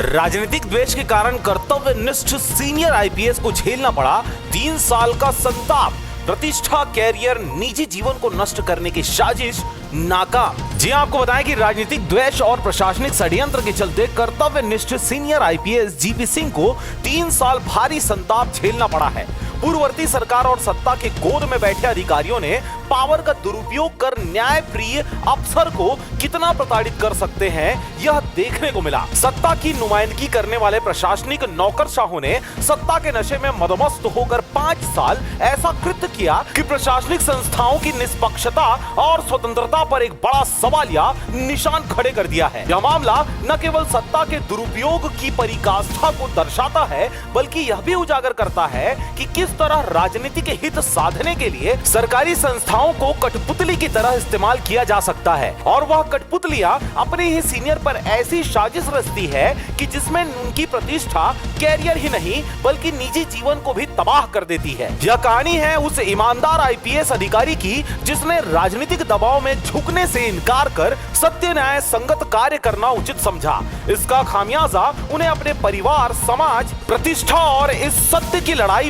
राजनीतिक द्वेष के कारण कर्तव्यनिष्ठ सीनियर आईपीएस को झेलना पड़ा 3 साल का संताप। प्रतिष्ठा, कैरियर, निजी जीवन को नष्ट करने की साजिश नाकाम। जी आपको बताएं कि राजनीतिक द्वेष और प्रशासनिक षड्यंत्र के चलते कर्तव्यनिष्ठ सीनियर आईपीएस जीपी सिंह को 3 साल भारी संताप झेलना पड़ा है। पूर्ववर्ती सरकार और सत्ता के गोद में बैठे अधिकारियों ने पावर का दुरुपयोग कर न्याय प्रिय अफसर को कितना प्रताड़ित कर सकते हैं, यह देखने को मिला। सत्ता की नुमाइंदगी करने वाले प्रशासनिक नौकरशाहों ने सत्ता के नशे में मदमस्त होकर 5 साल ऐसा कृत्य किया कि प्रशासनिक संस्थाओं की निष्पक्षता और स्वतंत्रता पर एक बड़ा सवालिया निशान खड़े कर दिया है। यह मामला न केवल सत्ता के दुरुपयोग की पराकाष्ठा को दर्शाता है, बल्कि यह भी उजागर करता है कि किस तरह राजनीति के हित साधने के लिए सरकारी संस्थाओं को कठपुतली की तरह इस्तेमाल किया जा सकता है। और वह कठपुतलियां अपने ही सीनियर पर ऐसी साजिश रचती है कि जिसमें उनकी प्रतिष्ठा, कैरियर ही नहीं बल्कि निजी जीवन को भी तबाह कर देती है। यह कहानी है उस ईमानदार आईपीएस अधिकारी की जिसने राजनीतिक दबाव में झुकने से इनकार कर सत्य न्याय संगत कार्य करना उचित समझा। इसका खामियाजा उन्हें अपने परिवार, समाज, प्रतिष्ठा और इस सत्य की लड़ाई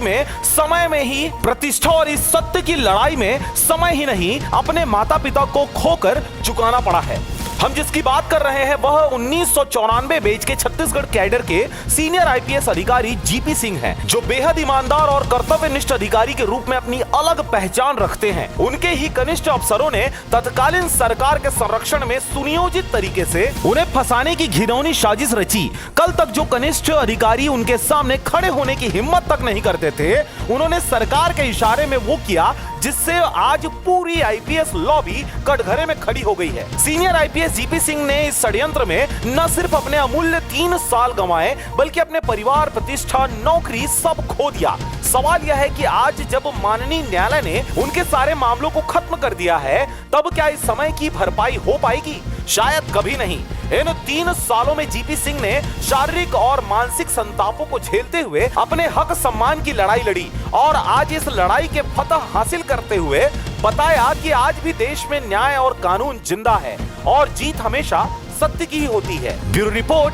में समय ही नहीं अपने माता पिता को खोकर चुकाना पड़ा है। हम जिसकी बात कर रहे हैं वह 1994 बैच के छत्तीसगढ़ कैडर के सीनियर आईपीएस अधिकारी जीपी सिंह हैं, जो बेहद ईमानदार और कर्तव्यनिष्ठ अधिकारी के रूप में अपनी अलग पहचान रखते हैं। उनके ही कनिष्ठ अफसरों ने तत्कालीन सरकार के संरक्षण में सुनियोजित तरीके से उन्हें फंसाने की घिनौनी साजिश रची। कल तक जो कनिष्ठ अधिकारी उनके सामने खड़े होने की हिम्मत तक नहीं करते थे, उन्होंने सरकार के इशारे में वो किया जिससे आज पूरी आईपीएस लॉबी कटघरे में खड़ी हो गई है। सीनियर आईपीएस जीपी सिंह ने इस षड्यंत्र में न सिर्फ अपने अमूल्य 3 साल गंवाए बल्कि अपने परिवार, प्रतिष्ठा, नौकरी सब खो दिया। सवाल यह है कि आज जब माननीय न्यायालय ने उनके सारे मामलों को खत्म कर दिया है, तब क्या इस समय की भरपाई हो पाएगी? शायद कभी नहीं। इन 3 सालों में जीपी सिंह ने शारीरिक और मानसिक संतापों को झेलते हुए अपने हक सम्मान की लड़ाई लड़ी और आज इस लड़ाई के फतह हासिल करते हुए बताया कि आज भी देश में न्याय और कानून जिंदा है और जीत हमेशा सत्य की ही होती है। Bureau report,